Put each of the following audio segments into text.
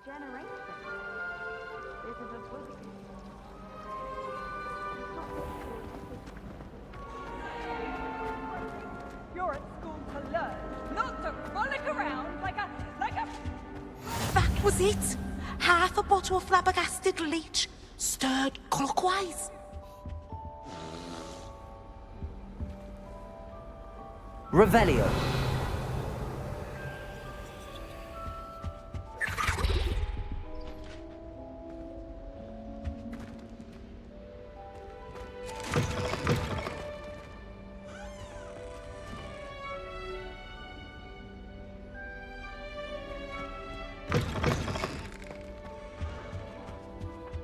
generation. This is a book. You're at school to learn, not to frolic around like a... That was it! Half a bottle of flabbergasted leech, stirred clockwise. Revelio.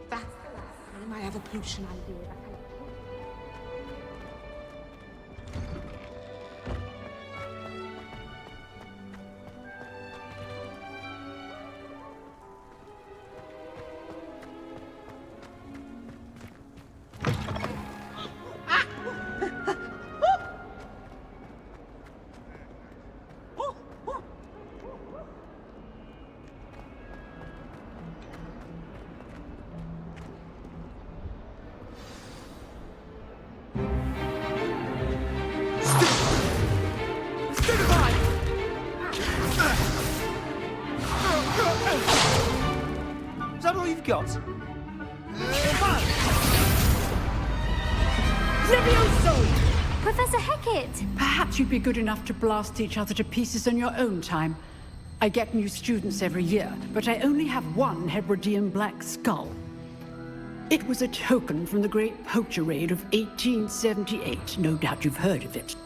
That's the last time I have a potion idea that I... Is that all you've got? Professor Hecat! Perhaps you'd be good enough to blast each other to pieces in your own time. I get new students every year, but I only have one Hebridean black skull. It was a token from the Great Poacher Raid of 1878. No doubt you've heard of it.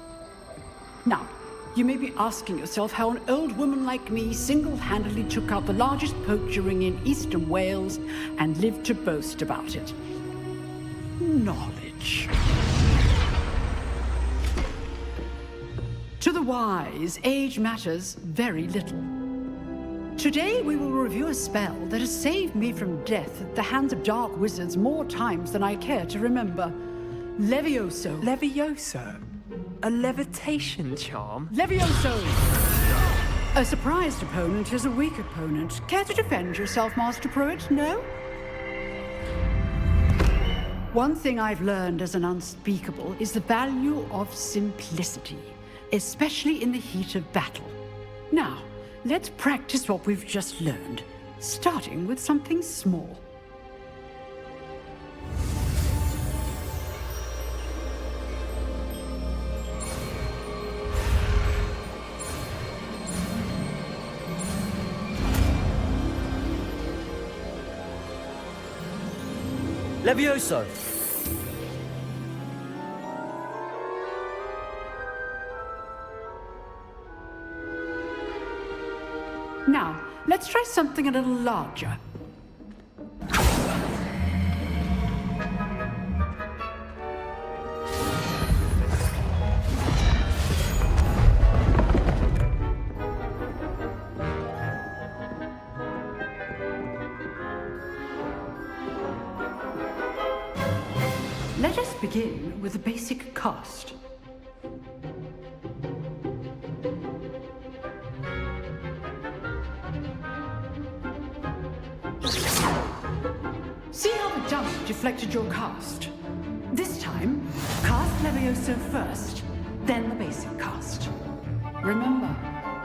Now, you may be asking yourself how an old woman like me single-handedly took out the largest poacher ring in eastern Wales and lived to boast about it. Knowledge. To the wise, age matters very little. Today we will review a spell that has saved me from death at the hands of dark wizards more times than I care to remember. Levioso. Levioso? A levitation charm? Levioso! A surprised opponent is a weak opponent. Care to defend yourself, Master Pruitt? No? One thing I've learned as an unspeakable is the value of simplicity, especially in the heat of battle. Now, let's practice what we've just learned, starting with something small. Levioso. Now, let's try something a little larger. Let us begin with the basic cast. See how the jump deflected your cast? This time, cast Levioso first, then the basic cast. Remember,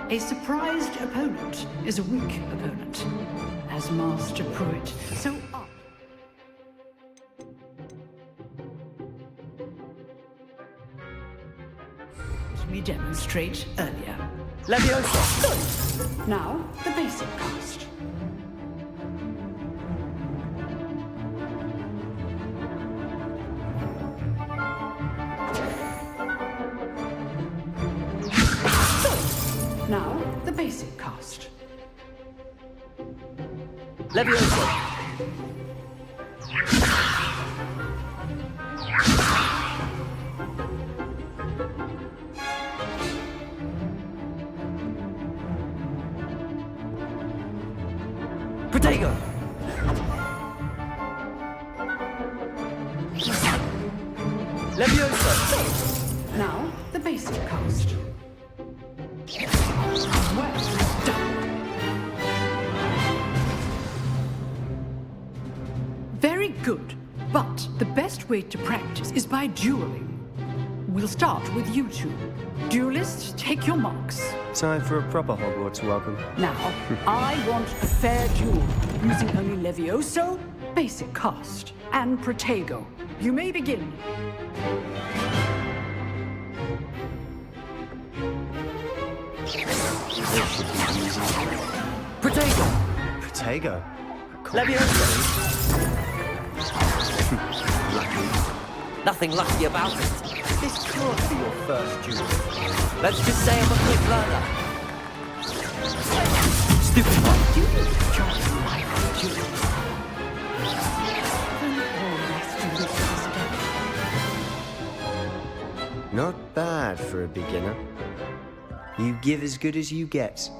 a surprised opponent is a weak opponent. As Master Pruitt, so up. We demonstrate earlier. Levioso. Good. Now, the basic cast. Good. Now, the basic cast. Levioso. Protego. Levioso. Now, the basic cast. Well done. good. But the best way to practice is by dueling. We'll start with you two. Duelists, take your marks. Time for a proper Hogwarts welcome. Now, I want a fair duel, using only Levioso, basic cast, and Protego. You may begin. Protego! Protego. Levioso! Nothing lucky about it. This can't be your first duel. Let's just say I'm a quick learner. Stupid one. Duelists just like duelists. Then all rest in this step. Not bad for a beginner. You give as good as you get.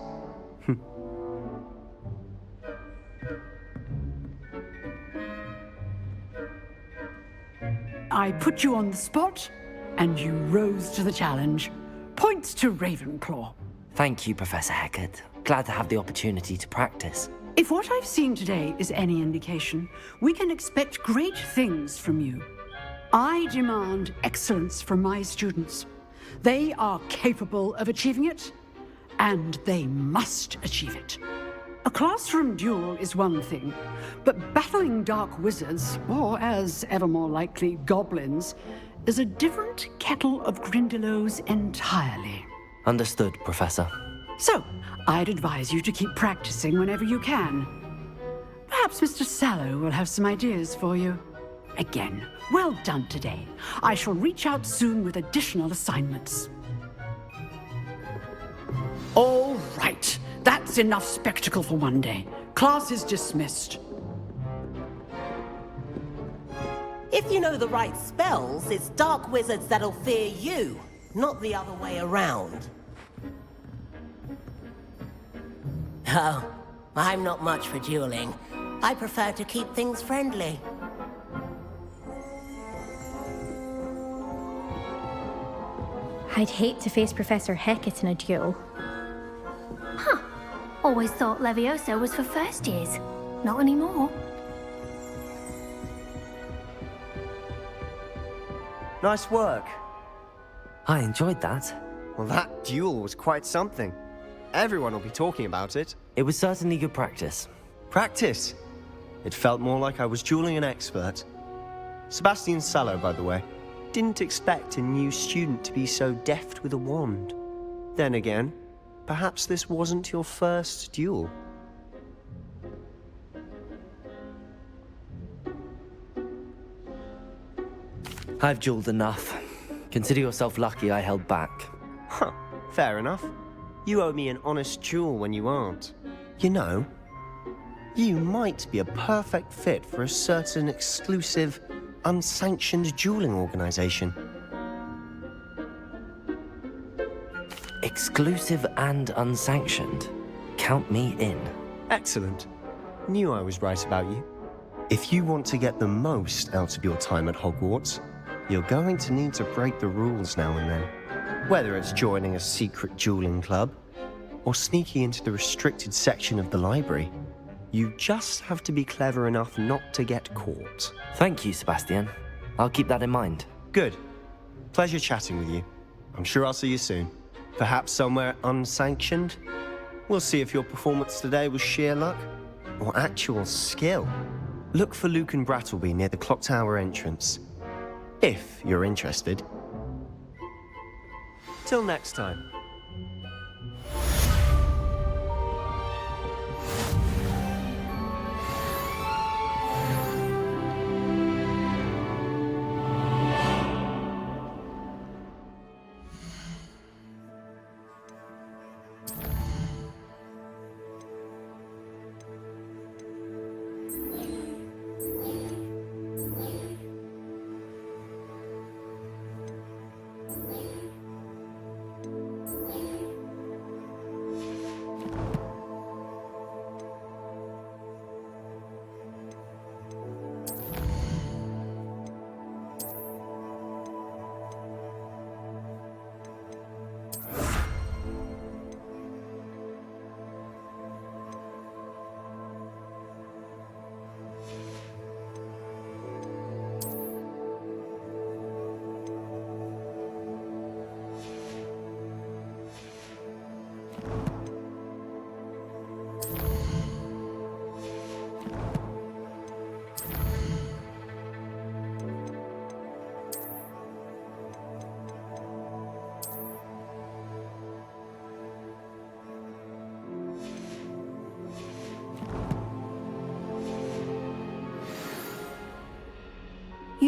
I put you on the spot, and you rose to the challenge. Points to Ravenclaw. Thank you, Professor Hecat. Glad to have the opportunity to practice. If what I've seen today is any indication, we can expect great things from you. I demand excellence from my students. They are capable of achieving it, and they must achieve it. A classroom duel is one thing, but battling dark wizards, or as ever more likely, goblins, is a different kettle of Grindylows entirely. Understood, Professor. So, I'd advise you to keep practicing whenever you can. Perhaps Mr. Sallow will have some ideas for you. Again, well done today. I shall reach out soon with additional assignments. All right. That's enough spectacle for one day. Class is dismissed. If you know the right spells, it's dark wizards that'll fear you, not the other way around. Oh, I'm not much for dueling. I prefer to keep things friendly. I'd hate to face Professor Hecat in a duel. Huh. Always thought Levioso was for first years. Not anymore. Nice work. I enjoyed that. Well, that duel was quite something. Everyone will be talking about it. It was certainly good practice. Practice. It felt more like I was dueling an expert. Sebastian Sallow, by the way. Didn't expect a new student to be so deft with a wand. Then again, perhaps this wasn't your first duel. I've dueled enough. Consider yourself lucky I held back. Huh, fair enough. You owe me an honest duel when you aren't. You know, you might be a perfect fit for a certain exclusive, unsanctioned dueling organization. Exclusive and unsanctioned. Count me in. Excellent. Knew I was right about you. If you want to get the most out of your time at Hogwarts, you're going to need to break the rules now and then. Whether it's joining a secret dueling club, or sneaking into the restricted section of the library, you just have to be clever enough not to get caught. Thank you, Sebastian. I'll keep that in mind. Good. Pleasure chatting with you. I'm sure I'll see you soon. Perhaps somewhere unsanctioned? We'll see if your performance today was sheer luck or actual skill. Look for Luke and Brattleby near the clock tower entrance, if you're interested. Till next time.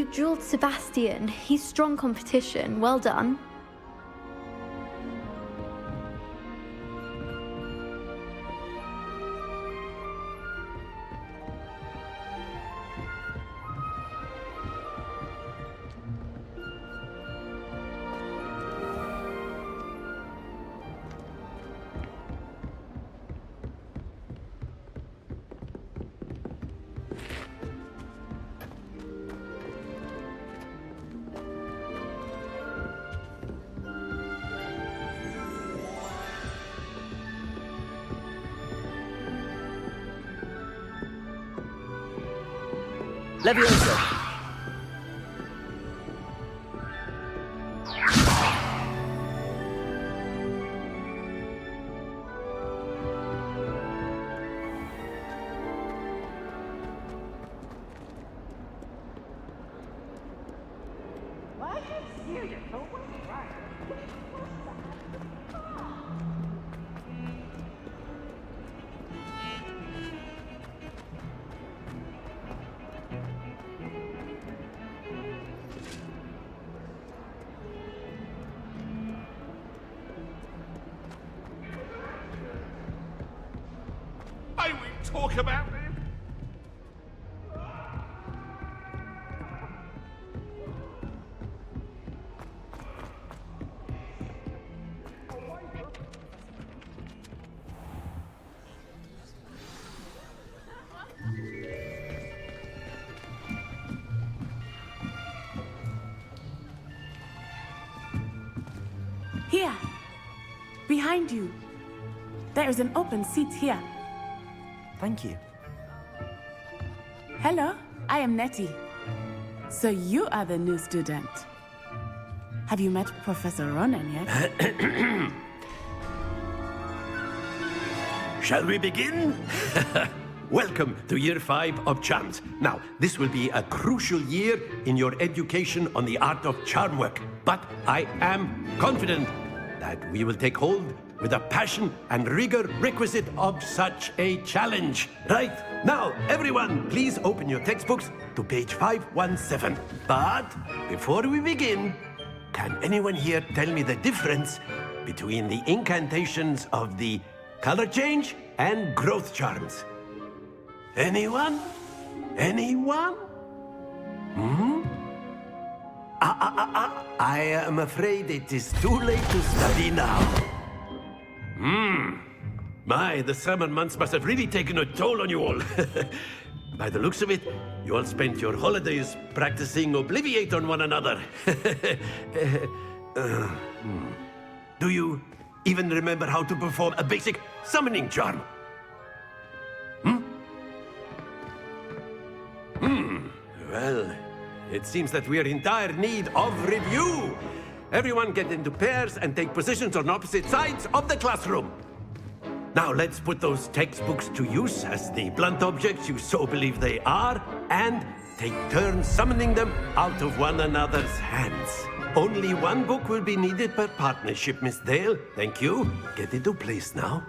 You drilled Sebastian. He's strong competition. Well done. Leviosa! I will talk about it. Here, behind you. There is an open seat here. Thank you. Hello, I am Nettie. So you are the new student. Have you met Professor Ronan yet? Shall we begin? Welcome to Year 5 of Charms. Now, this will be a crucial year in your education on the art of charm work. But I am confident that we will take hold with the passion and rigor requisite of such a challenge. Right, now, everyone, please open your textbooks to page 517. But before we begin, can anyone here tell me the difference between the incantations of the color change and growth charms? Anyone? Anyone? I am afraid it is too late to study now. My, the summer months must have really taken a toll on you all. By the looks of it, you all spent your holidays practicing Obliviate on one another. Do you even remember how to perform a basic summoning charm? Well, it seems that we are in dire need of review. Everyone get into pairs and take positions on opposite sides of the classroom. Now let's put those textbooks to use as the blunt objects you so believe they are, and take turns summoning them out of one another's hands. Only one book will be needed per partnership, Miss Dale. Thank you. Get into place now.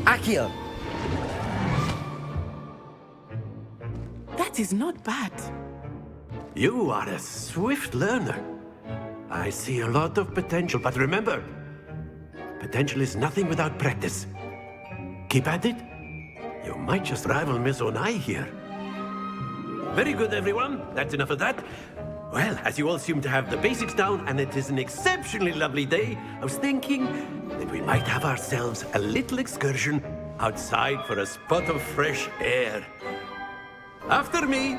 Accio! That is not bad. You are a swift learner. I see a lot of potential, but remember, potential is nothing without practice. Keep at it. You might just rival Miss Onai here. Very good, everyone. That's enough of that. Well, as you all seem to have the basics down, and it is an exceptionally lovely day, I was thinking that we might have ourselves a little excursion outside for a spot of fresh air. After me.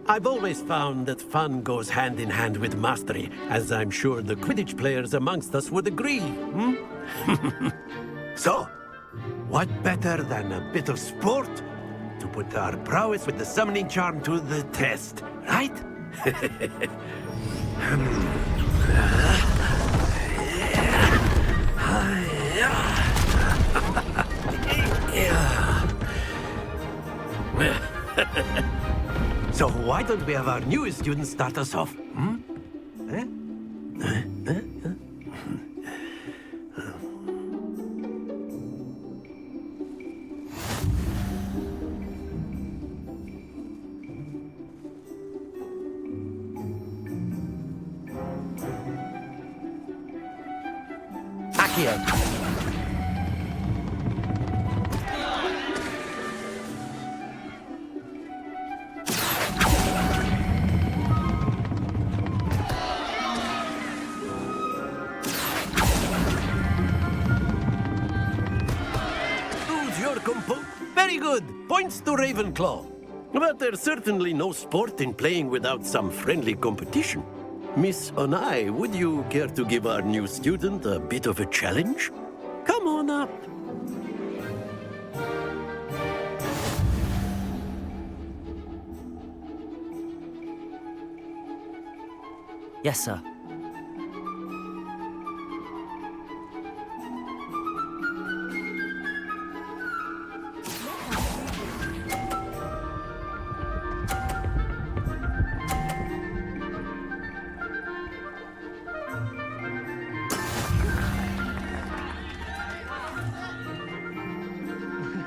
I've always found that fun goes hand in hand with mastery, as I'm sure the Quidditch players amongst us would agree. So, what better than a bit of sport to put our prowess with the summoning charm to the test, right? So why don't we have our newest student start us off? Hmm? Eh? Accio. Very good. Points to Ravenclaw. But there's certainly no sport in playing without some friendly competition. Miss Onai, would you care to give our new student a bit of a challenge? Come on up. Yes, sir.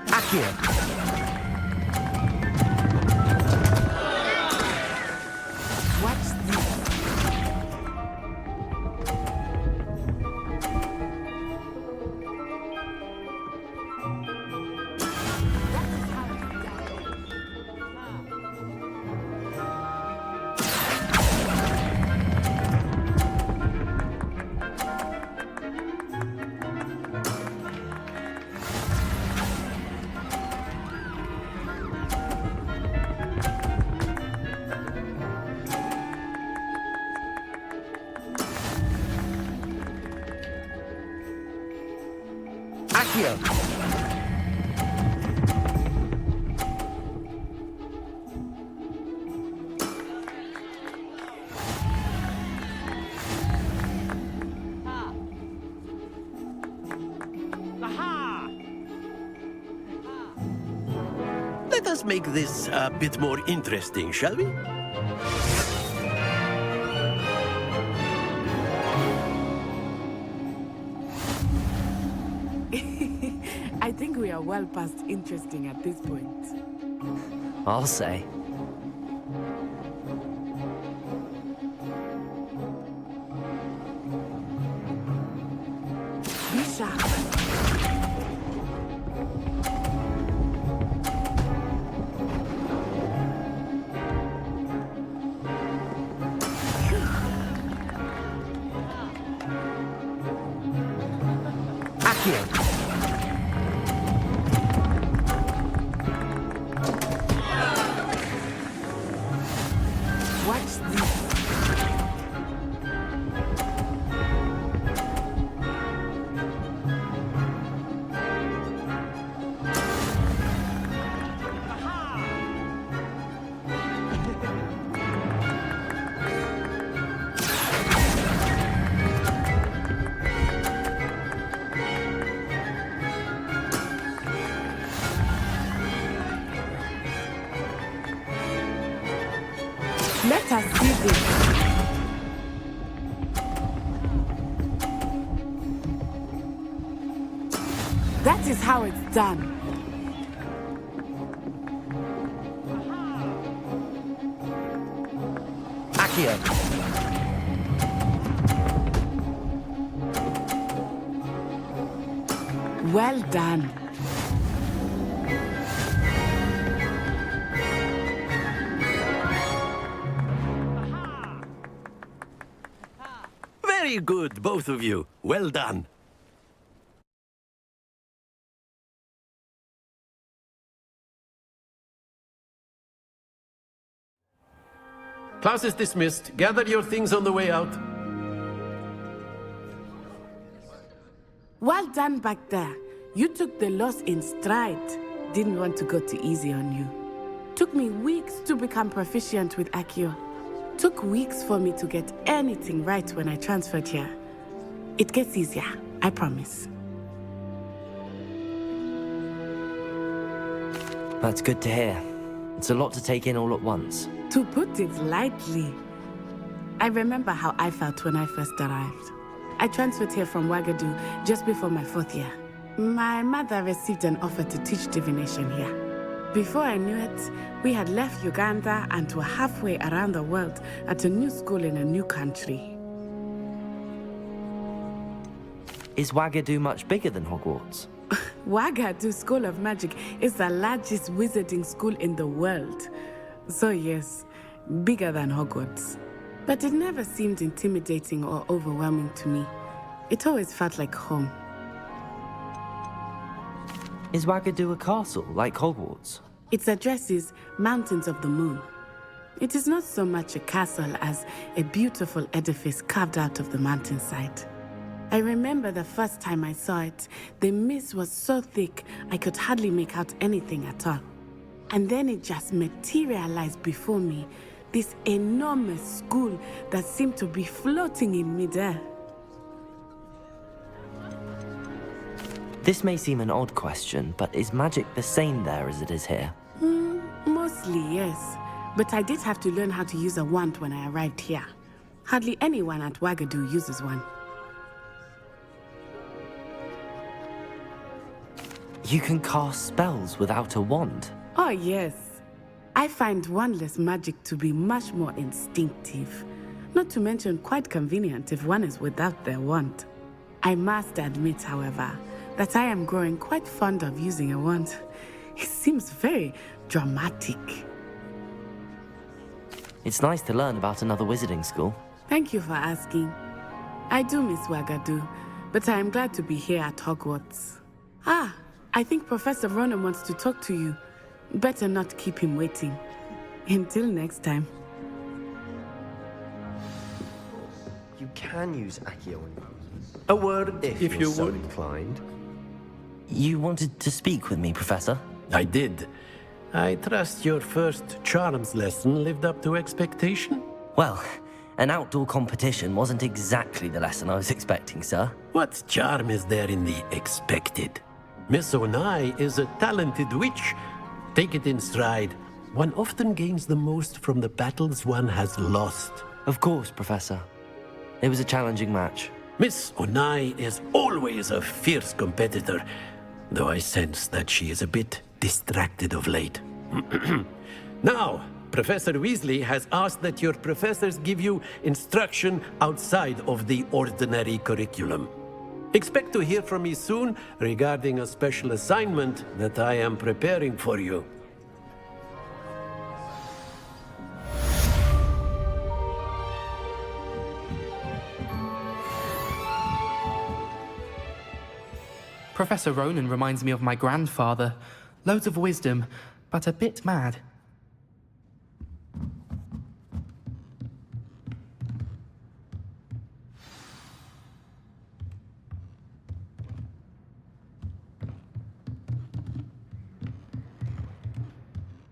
Accio. What's this? Accio. Let us make this a bit more interesting, shall we? I think we are well past interesting at this point. I'll say. Be sharp. Accio. What's this? Let us see this. That is how it's done. Accio. Well done. Very good, both of you. Well done. Class is dismissed. Gather your things on the way out. Well done back there. You took the loss in stride. Didn't want to go too easy on you. Took me weeks to become proficient with Accio. Took weeks for me to get anything right when I transferred here. It gets easier, I promise. That's good to hear. It's a lot to take in all at once. To put it lightly, I remember how I felt when I first arrived. I transferred here from Wagadu just before my 4th year. My mother received an offer to teach divination here. Before I knew it, we had left Uganda and were halfway around the world at a new school in a new country. Is Wagadu much bigger than Hogwarts? Wagadu School of Magic is the largest wizarding school in the world. So yes, bigger than Hogwarts. But it never seemed intimidating or overwhelming to me. It always felt like home. Is Wagadu a castle, like Hogwarts? Its address is Mountains of the Moon. It is not so much a castle as a beautiful edifice carved out of the mountainside. I remember the first time I saw it, the mist was so thick I could hardly make out anything at all. And then it just materialized before me, this enormous school that seemed to be floating in midair. This may seem an odd question, but is magic the same there as it is here? Mostly, yes. But I did have to learn how to use a wand when I arrived here. Hardly anyone at Wagadu uses one. You can cast spells without a wand? Oh, yes. I find wandless magic to be much more instinctive. Not to mention quite convenient if one is without their wand. I must admit, however, that I am growing quite fond of using a wand. It seems very dramatic. It's nice to learn about another wizarding school. Thank you for asking. I do miss Wagadu, but I am glad to be here at Hogwarts. I think Professor Ronan wants to talk to you. Better not keep him waiting. Until next time. You can use Accio on you. A word, if you're you so would. inclined. You wanted to speak with me, Professor? I did. I trust your first charms lesson lived up to expectation? Well, an outdoor competition wasn't exactly the lesson I was expecting, sir. What charm is there in the expected? Miss Onai is a talented witch. Take it in stride. One often gains the most from the battles one has lost. Of course, Professor. It was a challenging match. Miss Onai is always a fierce competitor, though I sense that she is a bit distracted of late. Now, Professor Weasley has asked that your professors give you instruction outside of the ordinary curriculum. Expect to hear from me soon regarding a special assignment that I am preparing for you. Professor Ronan reminds me of my grandfather. Loads of wisdom, but a bit mad.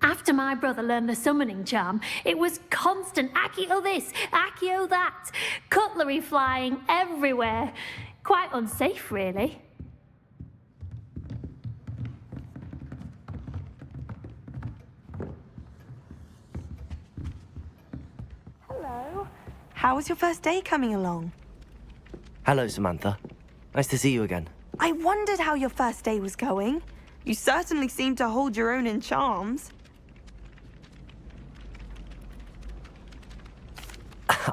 After my brother learned the summoning charm, it was constant Accio this, Accio that, cutlery flying everywhere. Quite unsafe, really. Hello. How was your first day coming along? Hello, Samantha. Nice to see you again. I wondered how your first day was going. You certainly seem to hold your own in charms.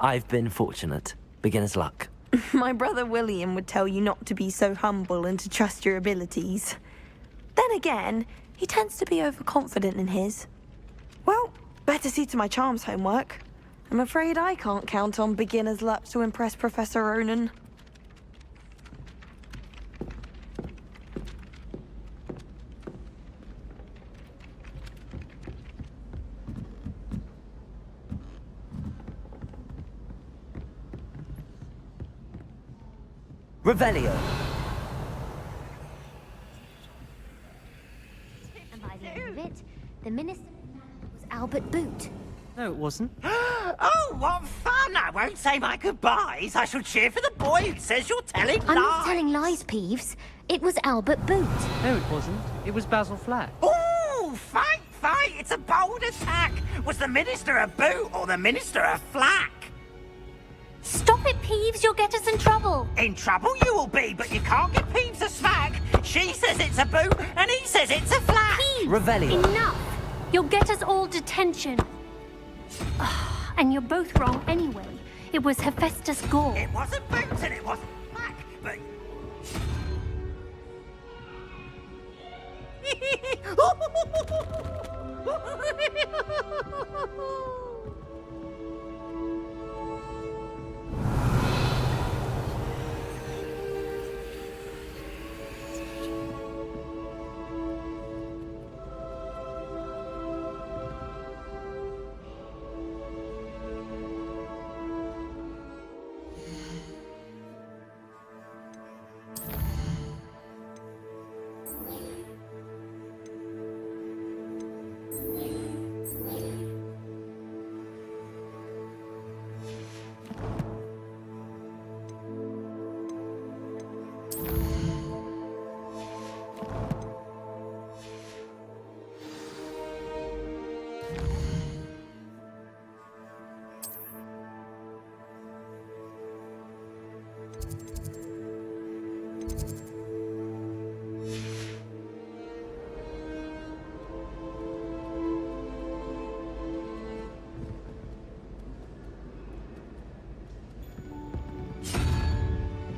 I've been fortunate. Beginner's luck. My brother William would tell you not to be so humble and to trust your abilities. Then again, he tends to be overconfident in his. Well, better see to my charms homework. I'm afraid I can't count on beginner's luck to impress Professor Ronan. Revelio. And by the end of it, the minister was Albert Boot. No, it wasn't. Oh, what fun! I won't say my goodbyes. I shall cheer for the boy who says you're telling lies. I'm not telling lies, Peeves. It was Albert Boot. No, it wasn't. It was Basil Flack. Ooh, fight! It's a bold attack. Was the Minister a boot or the Minister a flack? Stop it, Peeves. You'll get us in trouble. In trouble you will be, but you can't give Peeves a smack. She says it's a boot, and he says it's a flack. Peeves! Revelio. Enough! You'll get us all detention. And you're both wrong anyway. It was Hephaestus Gore. It wasn't boot and it wasn't flack, but...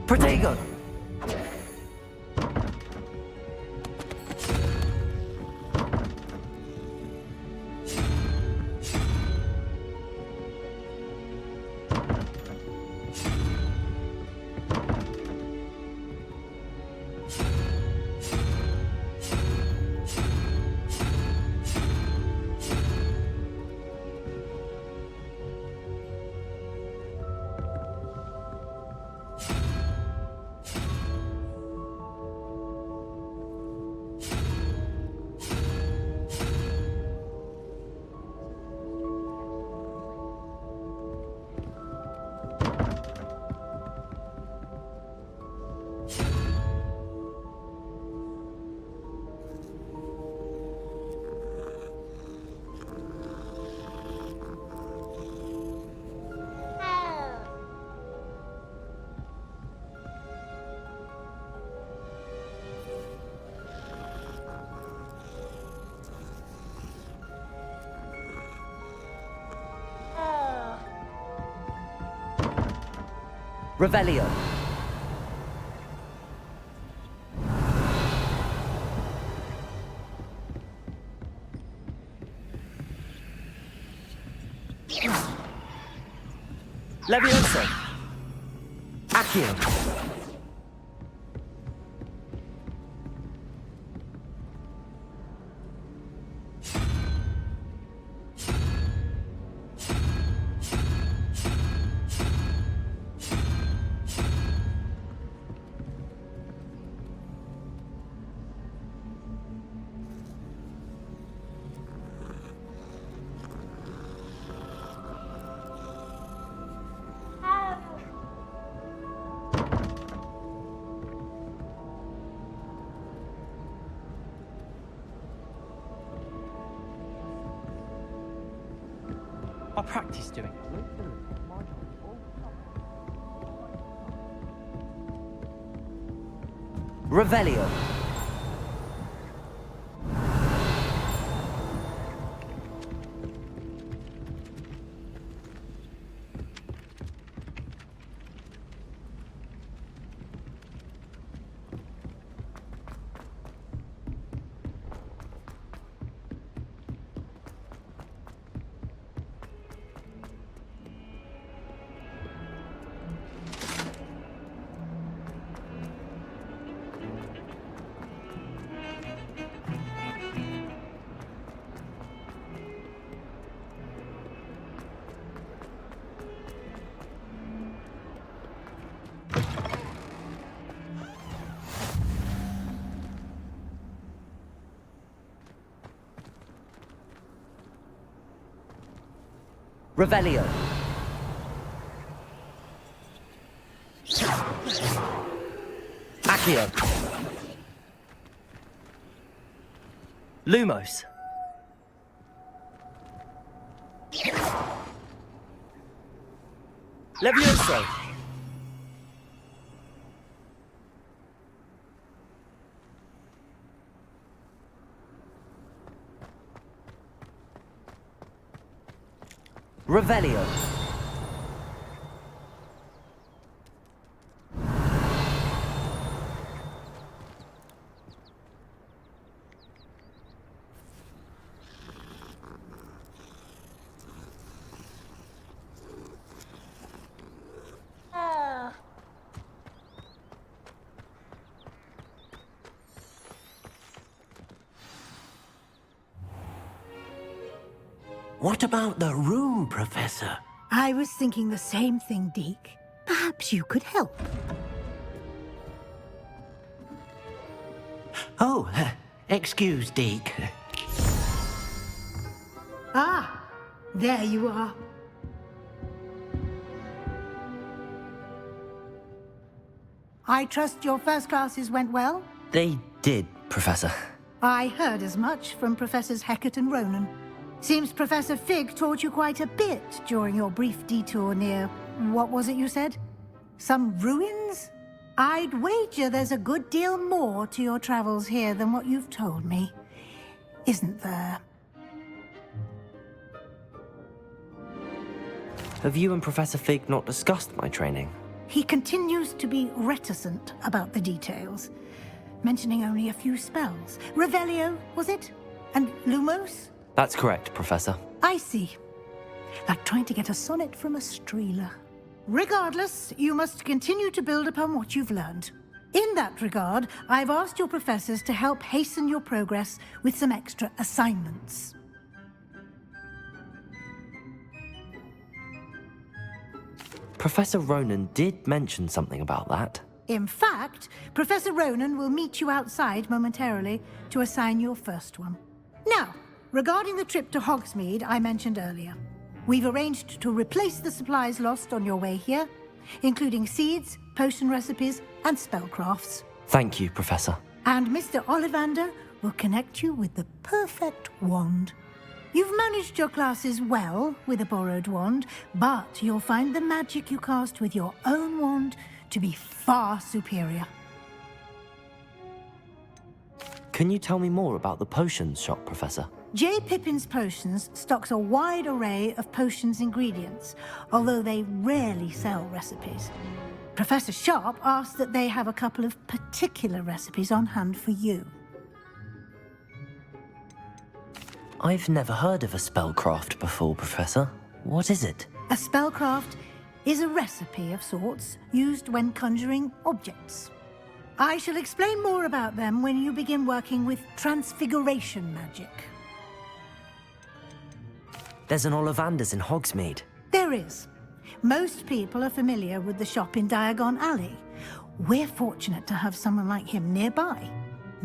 Protego! Revelio. Leviosa. Accio. I'll practice doing it. Revelio. Revelio. Accio. Lumos. Levioso. Revelio. What about the room, Professor? I was thinking the same thing, Deke. Perhaps you could help. Oh, excuse, Deke. Ah, there you are. I trust your first classes went well? They did, Professor. I heard as much from Professors Hecat and Ronan. Seems Professor Fig taught you quite a bit during your brief detour near... what was it you said? Some ruins? I'd wager there's a good deal more to your travels here than what you've told me. Isn't there? Have you and Professor Fig not discussed my training? He continues to be reticent about the details, mentioning only a few spells. Revelio, was it? And Lumos? That's correct, Professor. I see. Like trying to get a sonnet from a streeler. Regardless, you must continue to build upon what you've learned. In that regard, I've asked your professors to help hasten your progress with some extra assignments. Professor Ronan did mention something about that. In fact, Professor Ronan will meet you outside momentarily to assign your first one. Now, regarding the trip to Hogsmeade I mentioned earlier, we've arranged to replace the supplies lost on your way here, including seeds, potion recipes, and spellcrafts. Thank you, Professor. And Mr. Ollivander will connect you with the perfect wand. You've managed your classes well with a borrowed wand, but you'll find the magic you cast with your own wand to be far superior. Can you tell me more about the potions shop, Professor? J. Pippin's Potions stocks a wide array of potions ingredients, although they rarely sell recipes. Professor Sharp asked that they have a couple of particular recipes on hand for you. I've never heard of a spellcraft before, Professor. What is it? A spellcraft is a recipe of sorts used when conjuring objects. I shall explain more about them when you begin working with transfiguration magic. There's an Ollivander's in Hogsmeade. There is. Most people are familiar with the shop in Diagon Alley. We're fortunate to have someone like him nearby.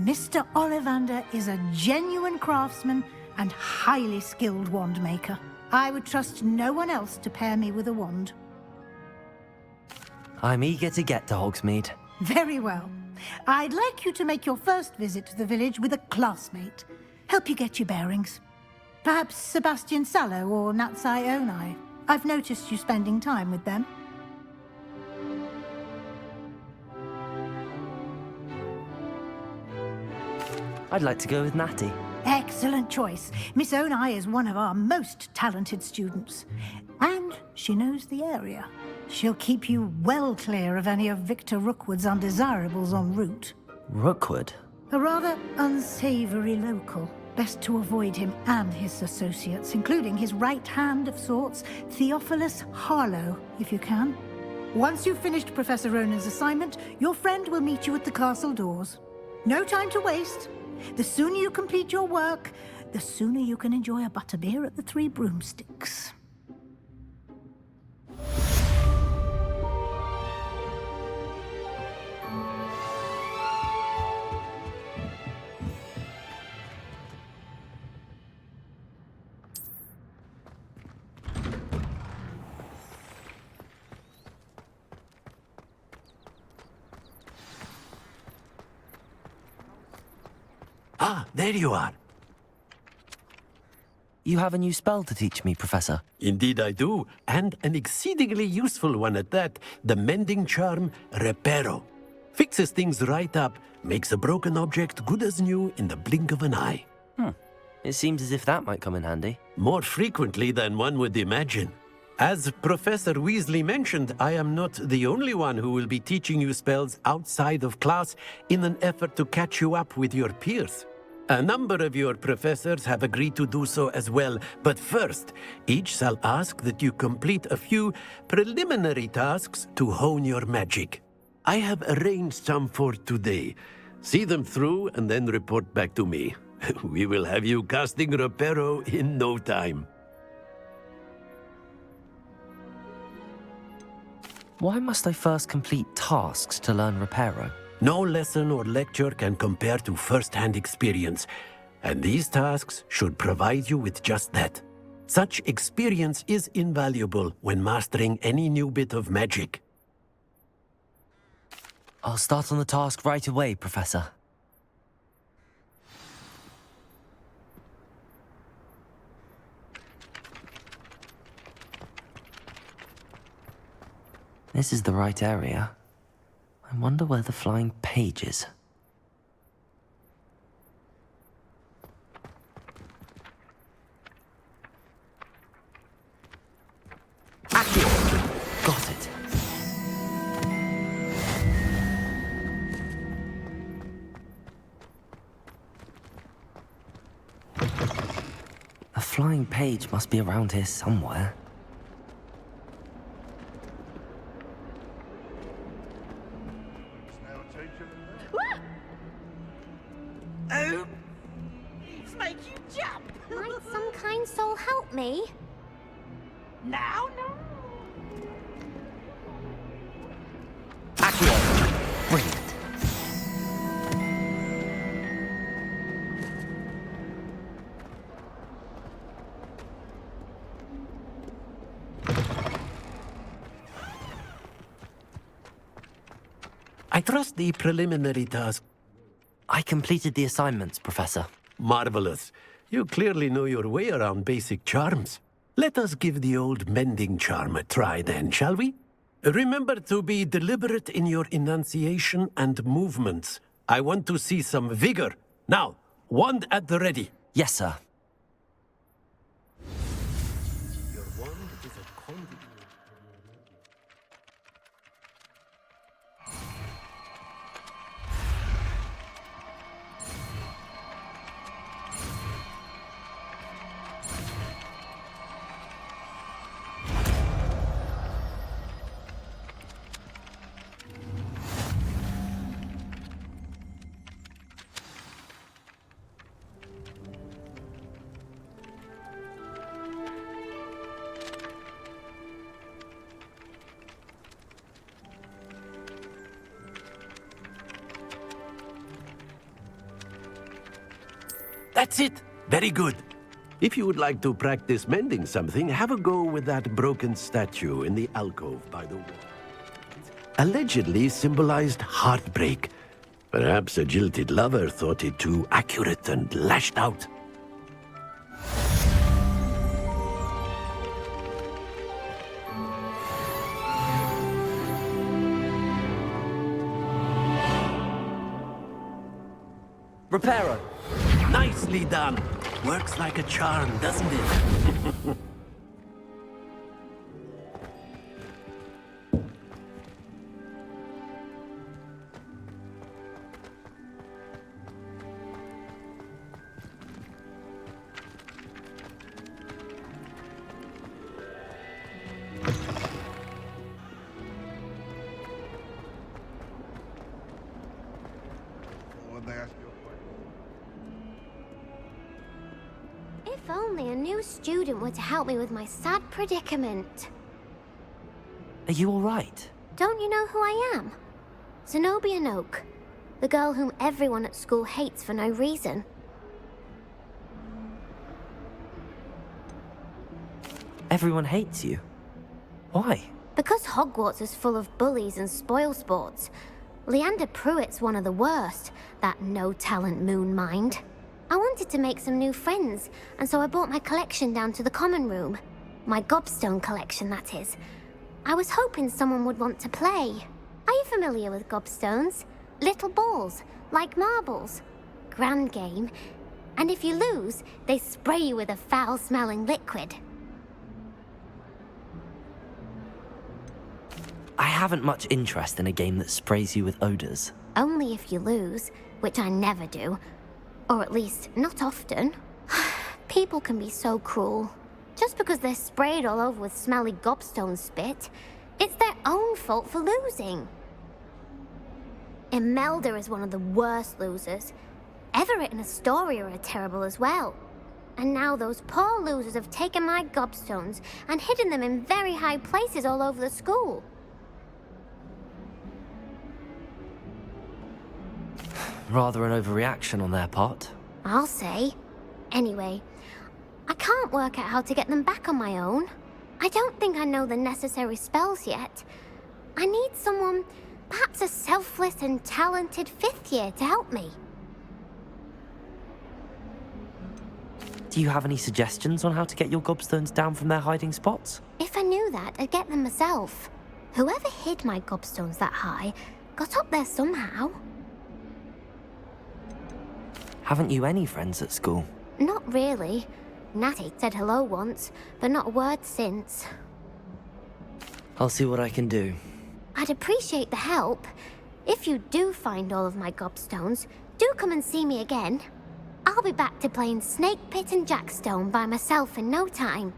Mr. Ollivander is a genuine craftsman and highly skilled wand maker. I would trust no one else to pair me with a wand. I'm eager to get to Hogsmeade. Very well. I'd like you to make your first visit to the village with a classmate. Help you get your bearings. Perhaps Sebastian Sallow or Natsai Onai. I've noticed you spending time with them. I'd like to go with Natty. Excellent choice. Miss Onai is one of our most talented students. And she knows the area. She'll keep you well clear of any of Victor Rookwood's undesirables en route. Rookwood? A rather unsavory local. Best to avoid him and his associates, including his right hand of sorts, Theophilus Harlow, if you can. Once you've finished Professor Ronan's assignment, your friend will meet you at the castle doors. No time to waste. The sooner you complete your work, the sooner you can enjoy a butterbeer at the Three Broomsticks. Ah, there you are. You have a new spell to teach me, Professor. Indeed I do, and an exceedingly useful one at that. The mending charm, Reparo. Fixes things right up, makes a broken object good as new in the blink of an eye. It seems as if that might come in handy. More frequently than one would imagine. As Professor Weasley mentioned, I am not the only one who will be teaching you spells outside of class in an effort to catch you up with your peers. A number of your professors have agreed to do so as well, but first, each shall ask that you complete a few preliminary tasks to hone your magic. I have arranged some for today. See them through and then report back to me. We will have you casting Reparo in no time. Why must I first complete tasks to learn Reparo? No lesson or lecture can compare to first-hand experience, and these tasks should provide you with just that. Such experience is invaluable when mastering any new bit of magic. I'll start on the task right away, Professor. This is the right area. I wonder where the flying page is. Accio! Got it. The flying page must be around here somewhere. Oh! It's make you jump! Might some kind soul help me? Now, no! Accio! Brilliant. I trust the preliminary task. I completed the assignments, Professor. Marvelous. You clearly know your way around basic charms. Let us give the old mending charm a try then, shall we? Remember to be deliberate in your enunciation and movements. I want to see some vigor. Now, wand at the ready. Yes, sir. Your wand is a conduit. That's it! Very good. If you would like to practice mending something, have a go with that broken statue in the alcove by the wall. Allegedly symbolized heartbreak. Perhaps a jilted lover thought it too accurate and lashed out. Reparo! Nicely done. Works like a charm, doesn't it? If only a new student were to help me with my sad predicament. Are you all right? Don't you know who I am? Zenobia Noak, the girl whom everyone at school hates for no reason. Everyone hates you. Why? Because Hogwarts is full of bullies and spoilsports. Leander Pruitt's one of the worst, that no-talent moon mind. I wanted to make some new friends, and so I brought my collection down to the common room. My gobstone collection, that is. I was hoping someone would want to play. Are you familiar with gobstones? Little balls, like marbles. Grand game. And if you lose, they spray you with a foul-smelling liquid. I haven't much interest in a game that sprays you with odors. Only if you lose, which I never do. Or at least, not often. People can be so cruel. Just because they're sprayed all over with smelly gobstone spit, it's their own fault for losing. Imelda is one of the worst losers. Everett and Astoria are terrible as well. And now those poor losers have taken my gobstones and hidden them in very high places all over the school. Rather an overreaction on their part. I'll say. Anyway, I can't work out how to get them back on my own. I don't think I know the necessary spells yet. I need someone, perhaps a selfless and talented 5th year to help me. Do you have any suggestions on how to get your gobstones down from their hiding spots? If I knew that, I'd get them myself. Whoever hid my gobstones that high got up there somehow. Haven't you any friends at school? Not really. Natty said hello once, but not a word since. I'll see what I can do. I'd appreciate the help. If you do find all of my gobstones, do come and see me again. I'll be back to playing Snake Pit and Jackstone by myself in no time.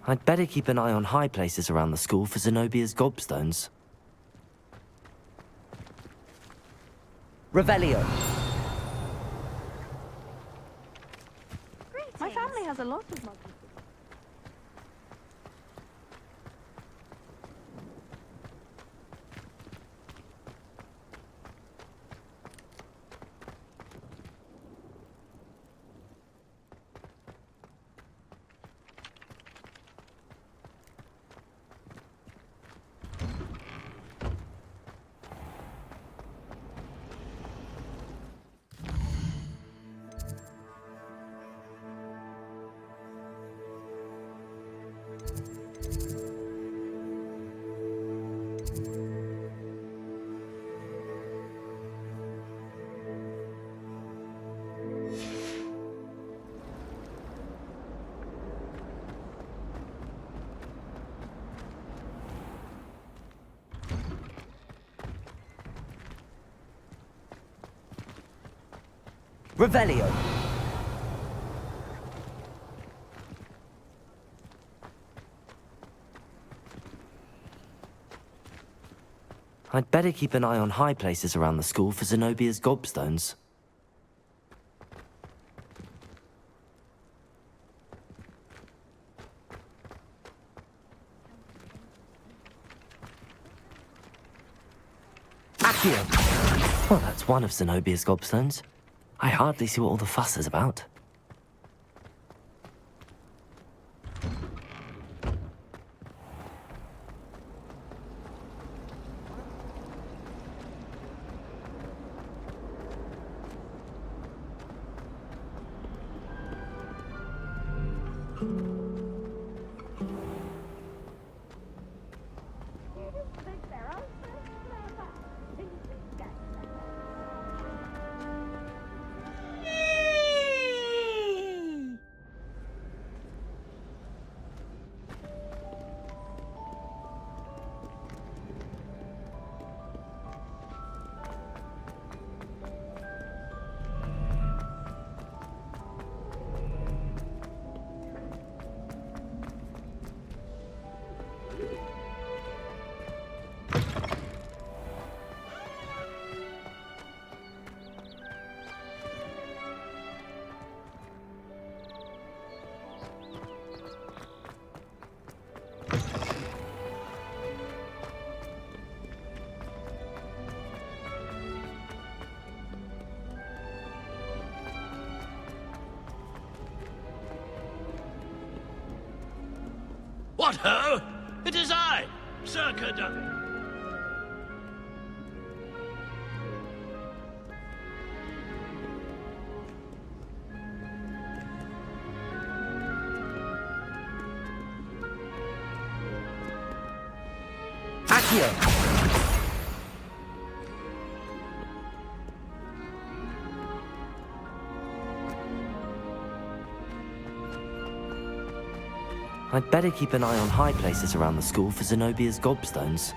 I'd better keep an eye on high places around the school for Zenobia's gobstones. Revelio. My family has a lot of muggles. Revelio. I'd better keep an eye on high places around the school for Zenobia's gobstones. Accio! Well, that's one of Zenobia's gobstones. I hardly see what all the fuss is about. What ho? It is I, Sir Cadogan. Accio! I'd better keep an eye on high places around the school for Zenobia's gobstones.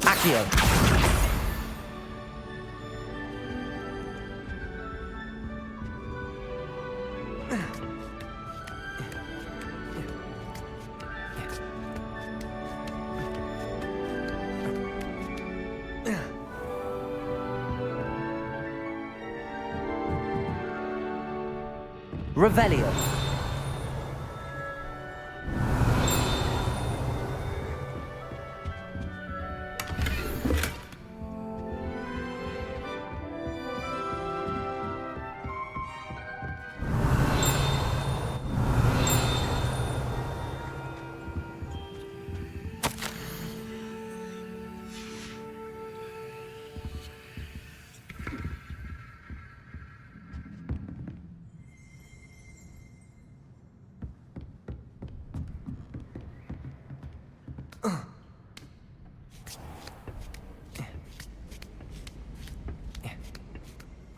Accio! Revelio!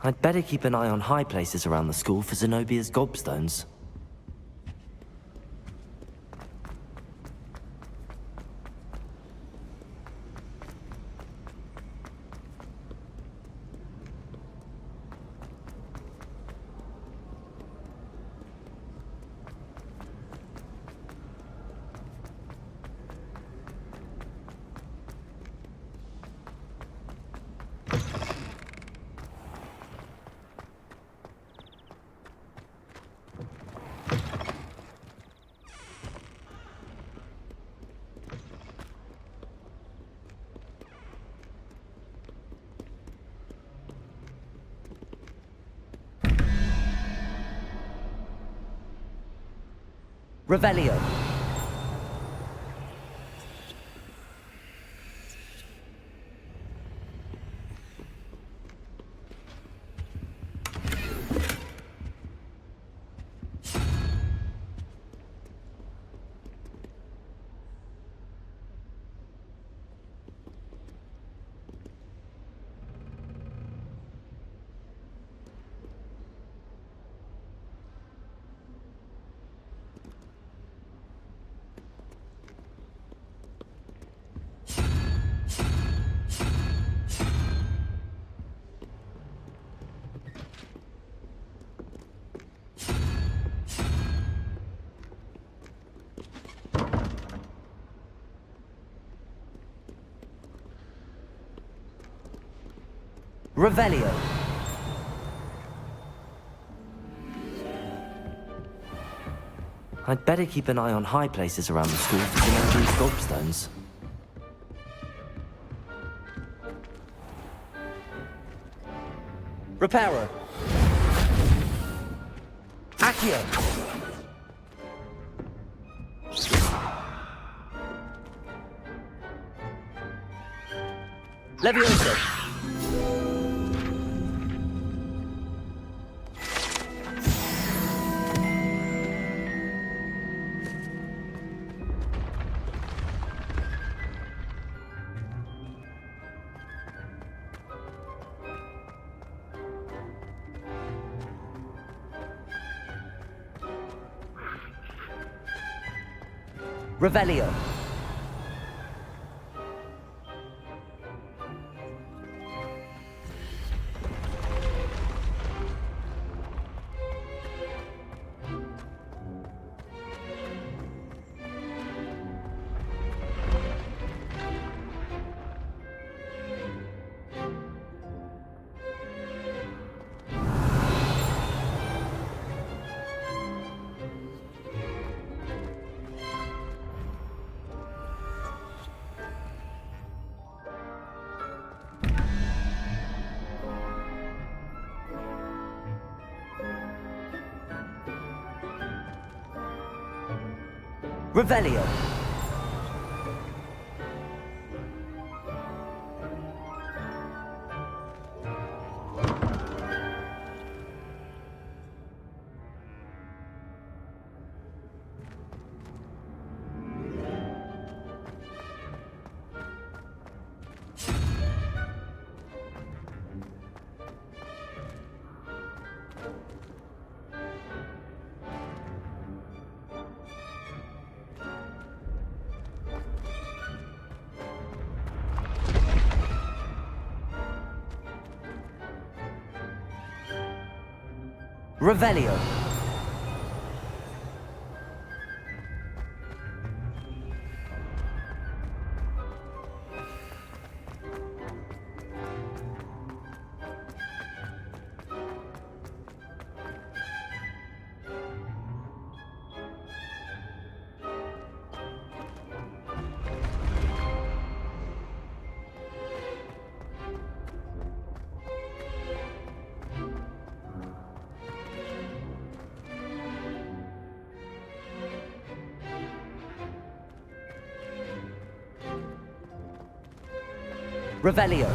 I'd better keep an eye on high places around the school for Zenobia's gobstones. Revelio. Revelio. I'd better keep an eye on high places around the school for Zenobia's gobstones. Reparo. Accio. Levioso. Revelio. Revelio. Revelio. Revelio.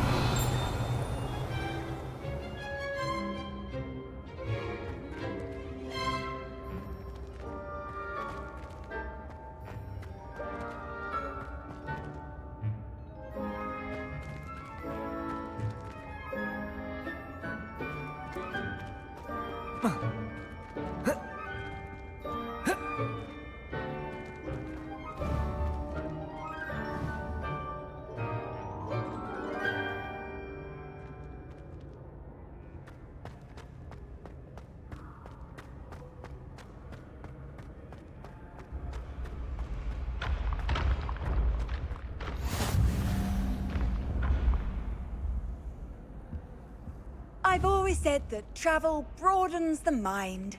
I've always said that travel broadens the mind.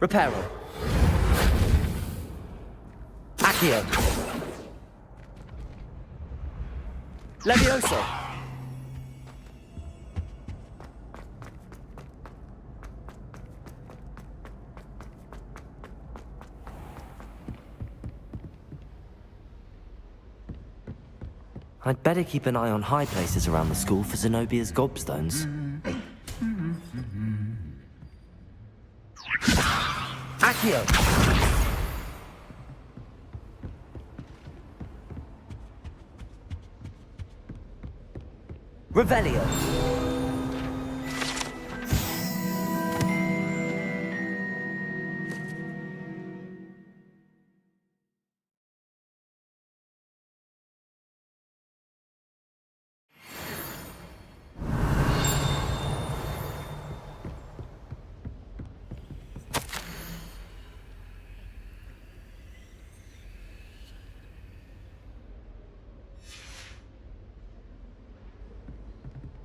Reparo. Accio. Levioso. I'd better keep an eye on high places around the school for Zenobia's gobstones. Accio! Revelio!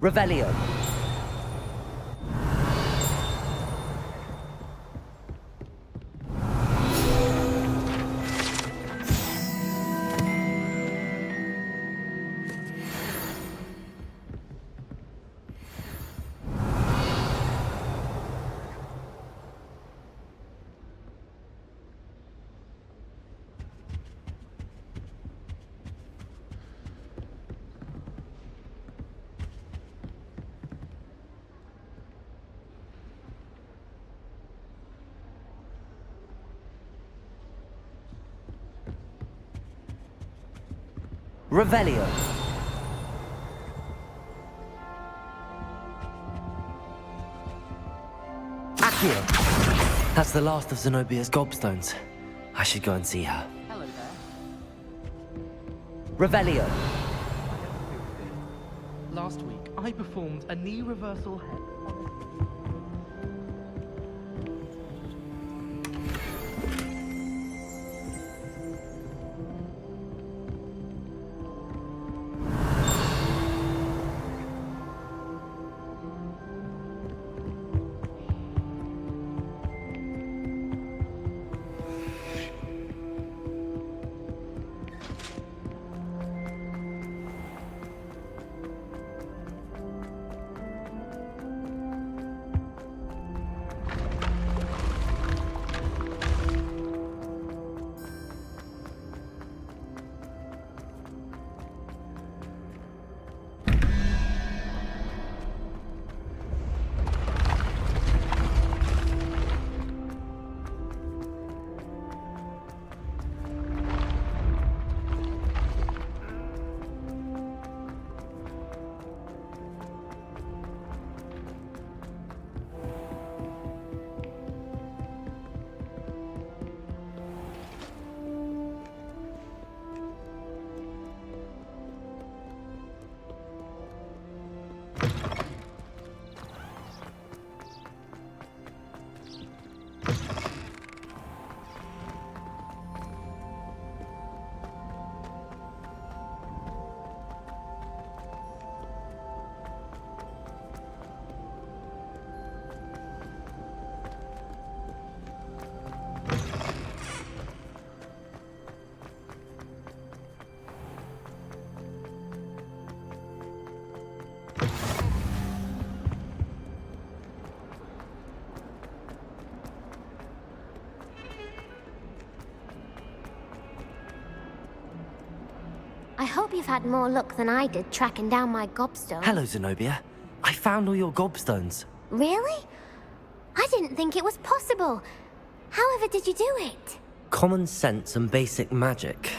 Revelio. Revelio. Accio. That's the last of Zenobia's gobstones. I should go and see her. Hello there. Revelio. Last week, I performed a knee reversal head. hope you've had more luck than I did tracking down my gobstone. Hello, Zenobia. I found all your gobstones. Really? I didn't think it was possible. However did you do it? Common sense and basic magic.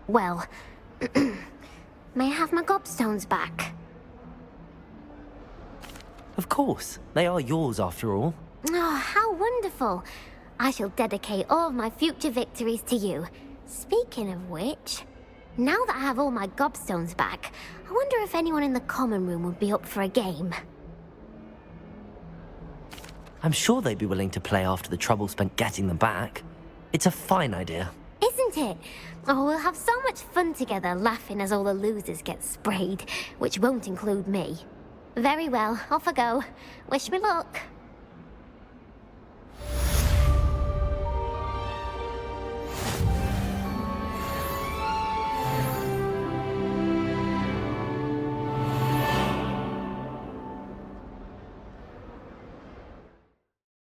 Well, may I have my gobstones back? Of course. They are yours after all. Oh, how wonderful. I shall dedicate all of my future victories to you. Speaking of which, now that I have all my gobstones back, I wonder if anyone in the common room would be up for a game. I'm sure they'd be willing to play after the trouble spent getting them back. It's a fine idea. Isn't it? Oh, we'll have so much fun together laughing as all the losers get sprayed, which won't include me. Very well, off I go. Wish me luck.